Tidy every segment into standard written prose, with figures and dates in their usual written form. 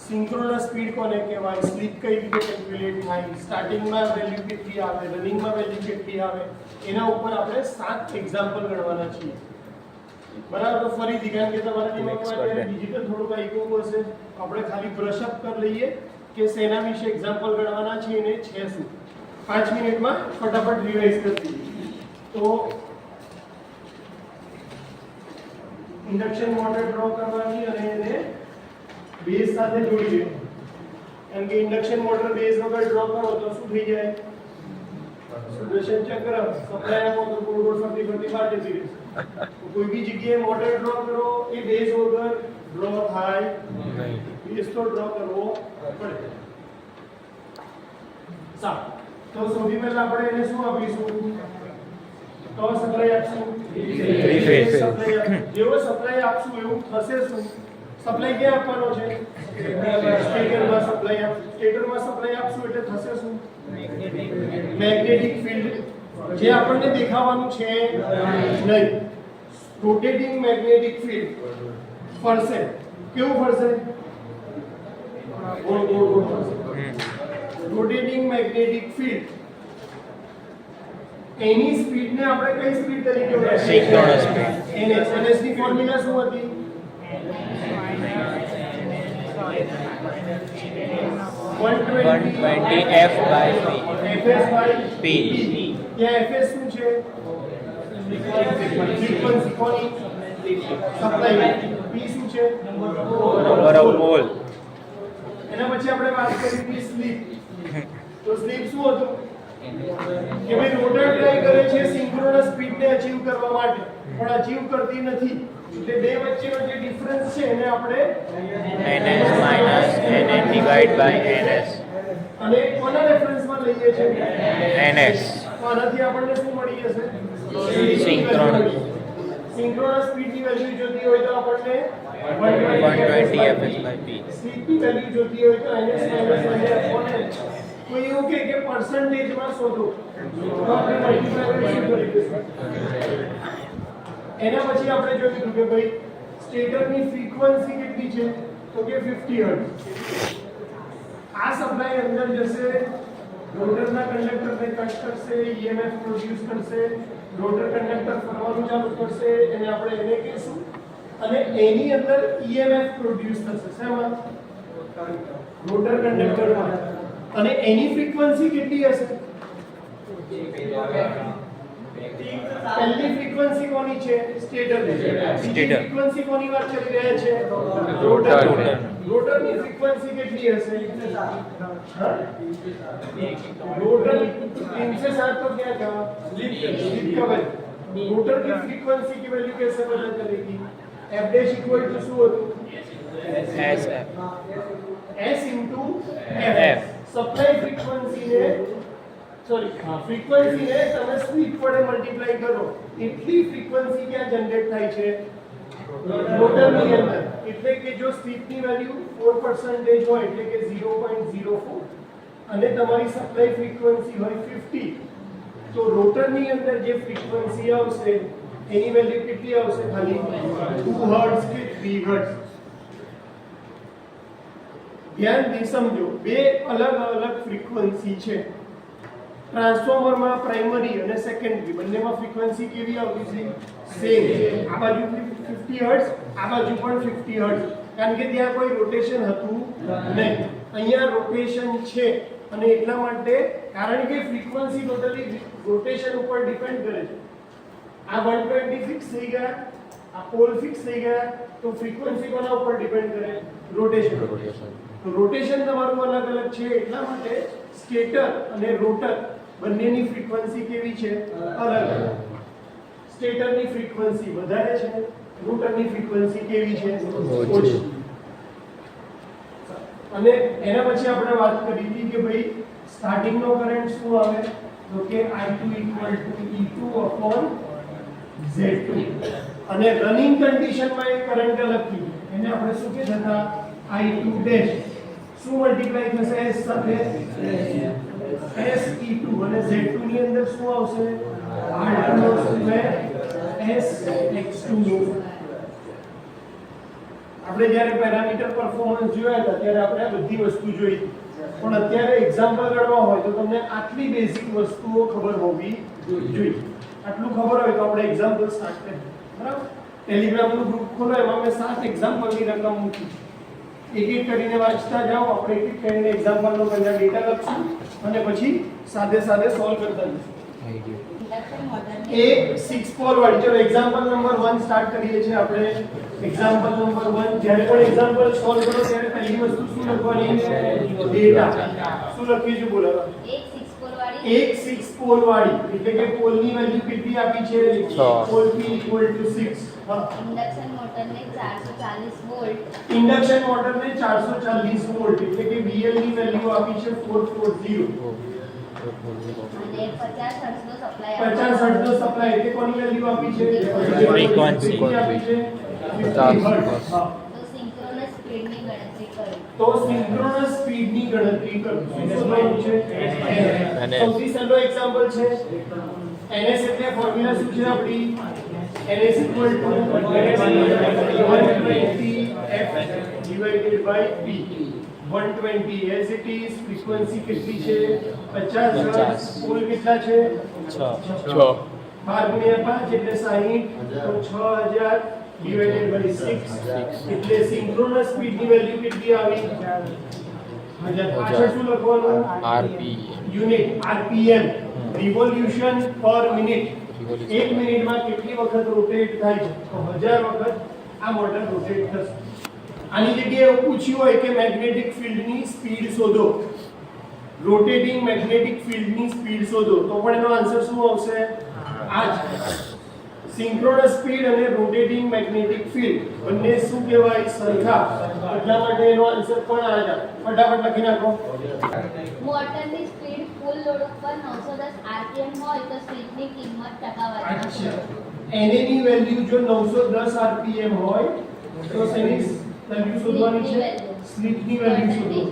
Synchronous speed કોને કહેવાય, slip કઈ રીતે કેલ્ક્યુલેટ થાય, સ્ટાર્ટિંગમાં વેલ્યુ કેટલી આવે, રનિંગમાં વેલ્યુ કેટલી આવે, એના ઉપર આપણે 7 એક્ઝામ્પલ ગણવાના છીએ. બરાબર. તો ફરીથી કારણ કે તમારા દિમાગમાં અત્યારે ડિજિટલ થોડુંક આવ્યું હશે, આપણે ખાલી બ્રશ અપ કરી લઈએ કે શેના વિશે એક્ઝામ્પલ ગણવાના છે એને છે શું. 5 મિનિટમાં ફટાફટ રિવાઇઝ કરી દઈએ. તો ઇન્ડક્શન મોટર ડ્રો કરવાની અને એને બેઝ સાથે જોડી દેવાનું. કારણ કે ઇન્ડક્શન મોટર બેઝ વગર ડ્રો કરો તો શું થઈ જાય? સુદર્શન ચક્ર સપ્લાય આપો તો ગોળ ગોળ ફરતી ફરતી બહાર જતી રહેશે. કોઈ બી જગ્યાએ મોટર ડ્રો કરો એ બેઝ વગર ડ્રો થાય નહીં. બેઝ તો ડ્રો કરવો પડે. સારું. તો સૌથી પહેલા આપણે એને શું આપીશું? તો સપ્લાય આપશું. જેવો સપ્લાય આપશું એવું થશે શું? સપ્લાય ક્યાં આપવાનો છે? સ્ટેટરમાં સપ્લાય આપશું. સ્ટેટરમાં સપ્લાય આપશું એટલે થશે શું? મેગ્નેટિક ફિલ્ડ જે આપણને દેખાવાનું છે નહીં. રોટેટિંગ મેગ્નેટિક ફિલ્ડ ફરશે. કેવું ફરશે? ગોળ ગોળ ગોળ ફરશે. રોટેટિંગ મેગ્નેટિક ફિલ્ડ એની સ્પીડને આપણે કઈ સ્પીડ તરીકે ઓળખીએ? Synchronous speed. ns. ns ની ફોર્મ્યુલા શું હતી? 120 f by fs by p. ત્યાં fs શું છે? ફ્રીક્વન્સી કોની? સપ્લાય. p શું છે? Number of pole. એના પછી આપણે વાત કરી હતી સ્લીપ. તો સ્લીપ શું હતું? કે ભાઈ રોટર ટ્રાય કરે છે સિંક્રોનસ સ્પીડને અચીવ કરવા માટે પણ અચીવ કરતી નથી. એટલે બે વચ્ચેનો જે ડિફરન્સ છે એને આપણે ns minus nn divide by ns. અને કોના રેફરન્સમાં લઈએ છે? ns. તો આનાથી આપણને શું મળી જશે? સિંક્રોનસ. સિંક્રોનસ સ્પીડની વેલ્યુ જોતી હોય તો આપણને 120 fs by p. સ્પીડની વેલ્યુ જોતી હોય તો ns minus nn. કોઈ એવું કે પર્સન્ટેજમાં શોધો તો આપણે મલ્ટીપ્લાય કરી દઈશું. એના પછી આપણે જોયું કે ભાઈ સ્ટેટરની ફ્રીક્વન્સી કેટલી છે? તો કે 50 હર્ટ્ઝ. આ સપ્લાય અંદર જશે, રોટરના કંડક્ટરને કટ કરશે, EMF પ્રોડ્યુસ કરશે, રોટર કંડક્ટર ફરવાનું ચાલુ કરશે, એને આપણે એને કહીશું. અને એની અંદર EMF પ્રોડ્યુસ થશે. શેમાં? રોટર કંડક્ટરમાં. અને એની ફ્રીક્વન્સી કેટલી હશે? પહેલી ફ્રીક્વન્સી કોની છે? સ્ટેટરની. બીજી ફ્રીક્વન્સી કોની વાત કરી રહ્યા છે? રોટર. રોટરની ફ્રીક્વન્સી કેટલી હશે? रोटर 307 तो क्या था? स्लिप का वैल्यू. रोटर की फ्रीक्वेंसी की वैल्यू कैसे पता चलेगी? f डैश इक्वल टू શું હતું? s into f. Supply frequency ને ફ્રીક્વન્સી ને તમે સ્પીડ વડે મલ્ટીપ્લાય કરો એટલી ફ્રીક્વન્સી ક્યાં જનરેટ થાય છે? રોટરની અંદર. એટલે કે જો સ્પીડની વેલ્યુ 4% હોય એટલે કે 0.04 અને તમારી સપ્લાય ફ્રીક્વન્સી હોય 50 તો રોટરની અંદર જે ફ્રીક્વન્સી આવશે એની વેલ્યુ કેટલી આવશે? ખાલી 2 હર્ટ્ઝ કે 3 હર્ટ્ઝ. ધ્યાનથી સમજો, બે અલગ અલગ ફ્રીક્વન્સી છે. ટ્રાન્સફોર્મરમાં પ્રાઇમરી અને સેકન્ડરી બંનેમાં ફ્રીક્વન્સી કેવી આવતી છે? સેમ. આ બાજુ 50 હર્ટ્ઝ, આ બાજુ પણ 50 હર્ટ્ઝ. કારણ કે ત્યાં કોઈ રોટેશન હતું નહીં. અહીંયા રોટેશન છે અને એટલા માટે કારણ કે ફ્રીક્વન્સી ટોટલી રોટેશન ઉપર ડિપેન્ડ કરે છે. આ 120 ફિક્સ થઈ ગયા, આ પોલ ફિક્સ થઈ ગયા, તો ફ્રીક્વન્સી કોના ઉપર ડિપેન્ડ કરે? રોટેશન. તો રોટેશન તમારું અલગ અલગ છે એટલા માટે સ્ટેટર અને રોટર બંનેની ફ્રીક્વન્સી કેવી છે? અલગ અલગ. સ્ટેટરની ફ્રીક્વન્સી વધારે છે, રોટરની ફ્રીક્વન્સી કેવી છે? ઓછી. અને એના પછી આપણે વાત કરી હતી કે ભાઈ સ્ટાર્ટિંગ નો કરંટ શું આવે? તો કે I2 = E2 Z2. અને રનિંગ કન્ડિશનમાં એક કરંટ અલગ થી એને આપણે શું કહેતા હતા? I2 dash. શું મલ્ટીપ્લાય થશે s સાથે? SE2. અને Z2 ની અંદર શું આવશે? R2 નો સ્ક્વેર SX2. આ આપણે જ્યારે પેરામીટર પરફોર્મન્સ જોયા હતા ત્યારે આપણે આ બધી વસ્તુ જોઈ હતી, પણ અત્યારે એક્ઝામ્પલ ગણવા હોય તો તમને આટલી બેઝિક વસ્તુઓ ખબર હોવી જોઈએ. આટલું ખબર હોય તો આપણે એક્ઝામ્પલ સ્ટાર્ટ કરીએ. બરાબર? ટેલિગ્રામનું ગ્રુપ ખોલો, એમાં મેં 7 એક્ઝામ્પલની રકમ મૂકી. એક એક કરીને વાંચતા જાઓ, આપણે એક એક કરીને એક્ઝામ્પલનો પહેલા ડેટા લખશું અને પછી સાદે સાદે સોલ્વ કરતા જઈશું. એક 6 પોલ વાળી, ચલો એક્ઝામ્પલ નંબર 1 સ્ટાર્ટ કરીએ છીએ આપણે. એક્ઝામ્પલ નંબર 1, જ્યારે પણ એક્ઝામ્પલ સોલ્વ કરો ત્યારે પહેલી વસ્તુ શું લખવાની છે? ડેટા. શું લખીએ છીએ બોલો? એક 6 પોલ વાળી, એટલે કે પોલની વેલ્યુ કેટલી આપી છે? 6. Pole p = 6. હા, ઇન્ડક્શન મોટરને 440 વોલ્ટ ઇન્ડક્શન મોટરને 440 વોલ્ટ, એટલે કે VL ની વેલ્યુ આપી છે 440. અને 50 હર્ટ્ઝનો સપ્લાય 50 હર્ટ્ઝનો સપ્લાય, એટલે કોની વેલ્યુ આપી છે? Frequency. કેટલી આપી છે? 50 હર્ટ્ઝ. હા, તો સિંક્રોનસ સ્પીડની ગણતરી કરો. તો સિંક્રોનસ સ્પીડની ગણતરી કરશું. શું શોધવાનું છે? NS. સૌથી સહેલો એક્ઝામ્પલ છે NS, એટલે ફોર્મ્યુલા શું છે આપણી? NS = 120f divided by p. 120 as it is. Frequency કેટલી છે? 50 હર્ટ્ઝ. પોલ કેટલા છે? 6. 12 × 5 એટલે 60, તો 6000 divided by 6, એટલે સિંક્રોનસ સ્પીડની વેલ્યુ કેટલી આવી? 1000. પાછળ શું લખવાનું? Unit RPM, revolution per minute. એક મિનિટમાં કેટલી વખત રોટેટ થાય છે? તો 1000 વખત આ મોટર રોટેટ થશે. આની જગ્યાએ એવું પૂછ્યું હોય કે મેગ્નેટિક ફિલ્ડની સ્પીડ શોધો, રોટેટિંગ મેગ્નેટિક ફિલ્ડની સ્પીડ શોધો, તો પણ એનો આન્સર શું આવશે? આ જ. સિંક્રોનસ સ્પીડ અને રોટેટિંગ મેગ્નેટિક ફિલ્ડ બંને શું કહેવાય? સરખા. એટલા માટે એનો આન્સર પણ આ જ. ફટાફટ લખી નાખો. મોટરની સ્પીડ ફૂલ લોડ ઉપર 910 RPM હોય તો સ્પીડની કિંમત ટકાવારી અચ્છા, એને ની વેલ્યુ જો 910 RPM હોય તો તેની વેલ્યુ શોધવાની છે. સ્લીપની વેલ્યુ શોધો,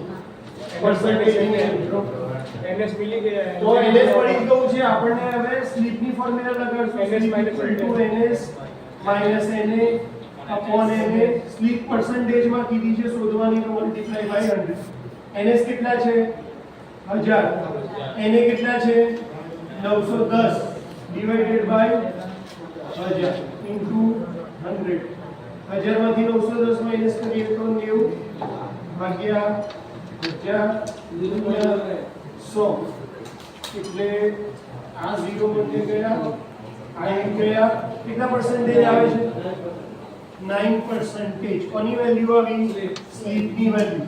પર્સન્ટેજની વેલ્યુ. NS મિલી ગયા તો NS મળી ગયું છે આપણને. હવે સ્લીપની ફોર્મ્યુલા લગાડશું. NS minus NA upon NA. Slip પર્સન્ટેજમાં કીધી છે શોધવાની, તો મલ્ટીપ્લાય બાય 100. NS કેટલા છે? 1000. NA કેટલા છે? 910 divided by 1000 into 100. 1000 માંથી 910 માઈનસ કરીએ તો 90 ભાગ્યા 1000 ગુણ્યા 100, એટલે આ 0 બની ગયા, આ 1 ગયા. કેટલા પર્સન્ટેજ આવે છે? 9%. કોની વેલ્યુ આવી? સ્લીપની વેલ્યુ.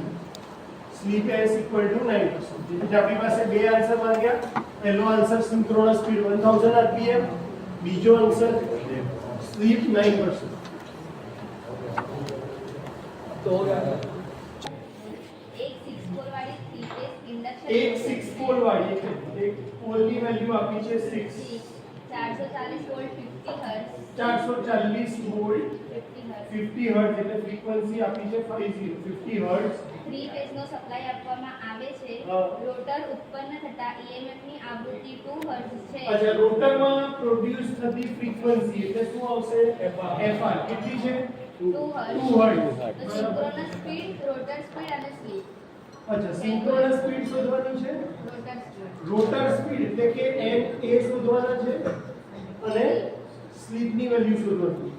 Slip S = 9%. એટલે આપણી પાસે બે આન્સર બની ગયા. પહેલો આન્સર સિંક્રોનસ સ્પીડ 1000 RPM, બીજો આન્સર સ્લીપ 9%. તો એક 6 પોલ વાળી 3 ફેઝ ઇન્ડક્શન એક 6 પોલ વાળી, એક પોલની વેલ્યુ આપી છે 6. 440 volt 50 hertz 440 volt 50 50 hertz hertz, એટલે ફ્રીક્વન્સી આપી છે 50 હર્ટ્ઝ. 3 ફેઝનો સપ્લાય આપવામાં આવે છે. હા. રોટર ઉત્પન્ન થતા EMF ની આવૃત્તિ 2 હર્ટ્ઝ છે. અચ્છા, રોટરમાં પ્રોડ્યુસ થતી ફ્રીક્વન્સી એટલે શું આવશે? FR. કેટલી છે? 2 હર્ટ્ઝ. 2 હર્ટ્ઝ. તો સિંક્રોનસ સ્પીડ, રોટર સ્પીડ અને સ્લીપ. અચ્છા, સિંક્રોનસ સ્પીડ શોધવાની છે. રોટર સ્પીડ રોટર સ્પીડ એટલે કે NA શોધવાના છે અને સ્લીપની વેલ્યુ શોધવાની.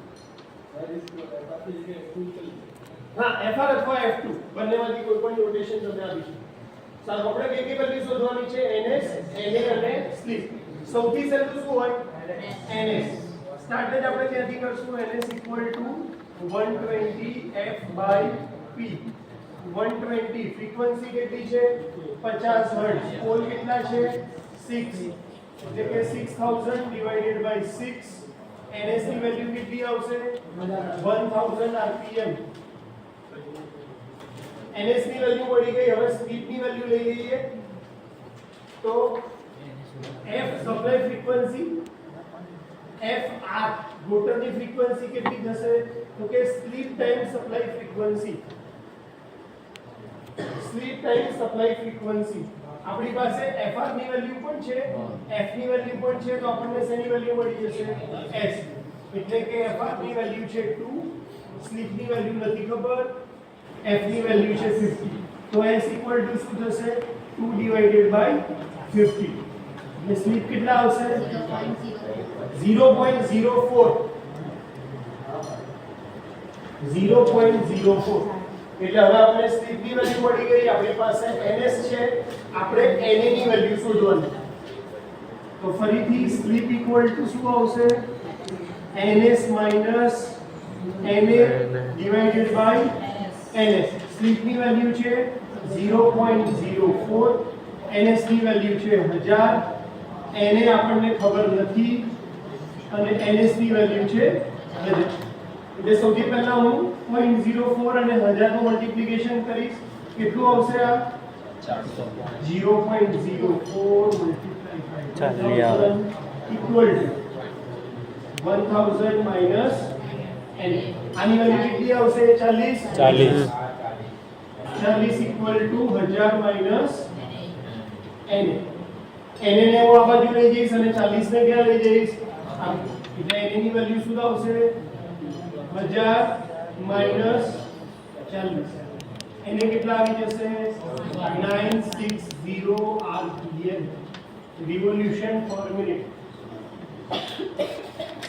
હા, FR અથવા F2 બંનેમાંથી કોઈ પણ નોટેશન તમને આપી છે. સાહેબ, આપણે બે વેલ્યુ શોધવાની છે, NS, NA અને સ્લીપ. સૌથી સહેલું શું હોય? NS. સ્ટાર્ટ જ આપણે ત્યાંથી કરશું. NS = 120f/p. 120 ફ્રીક્વન્સી કેટલી છે? 50 હર્ટ્ઝ. પોલ કેટલા છે? 6, એટલે કે 6000 divided by 6. NS ની વેલ્યુ કેટલી આવશે? 1000 RPM. NS ની વેલ્યુ મળી ગઈ. હવે સ્પીડ ની વેલ્યુ લઈ લઈએ. તો F સપ્લાય ફ્રીક્વન્સી, FR રોટરની ફ્રીક્વન્સી કેટલી થશે? તો કે slip time supply frequency. Slip time supply frequency આપણી પાસે FR ની વેલ્યુ પણ છે, F ની વેલ્યુ પણ છે, તો આપણને શેની વેલ્યુ મળી જશે? S. એટલે કે FR ની વેલ્યુ છે 2, સ્લીપની વેલ્યુ નથી ખબર, f ની વેલ્યુ છે 50, તો s ઇક્વલ ટુ શું થશે 2 ડિવાઇડેડ બાય 50, એટલે સ્લીપ કેટલા આવશે 0.04, 0.04. એટલે હવે આપણે સ્લીપની વેલ્યુ મળી ગઈ, આપણી પાસે ns છે, આપણે na ની વેલ્યુ શોધવાની. તો ફરીથી સ્લીપ ઇક્વલ ટુ શું આવશે ns minus na divided by ns. સ્લીપની વેલ્યુ છે 0.04, ns ની વેલ્યુ છે 1000, na આપણને ખબર નથી અને ns ની વેલ્યુ છે 1000. એટલે સૌથી પહેલા હું 0.04 અને 1000 નું મલ્ટીપ્લિકેશન કરીશ. કેટલું આવશે આ 0.04 ચાલી આવે. Equal to 1000 minus n. આની વેલ્યુ કેટલી આવશે 40 equal to 1000 minus n. n ને હું આ બાજુ લઈ જઈશ અને 40 ને ક્યાં લઈ જઈશ એટલે n ની વેલ્યુ શું આવશે 1000 માઈનસ 40. એને કેટલા આવી જશે 960 rpm રિવોલ્યુશન પર મિનિટ.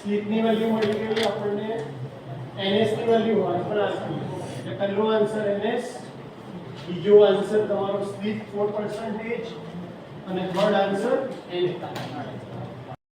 સ્લીપની વેલ્યુ મળી ગઈ આપણને, ns ની વેલ્યુ 1 પણ આપી, એટલે પહેલો આન્સર ns, બીજો આન્સર તમારો સ્લીપ 4% અને થર્ડ આન્સર n.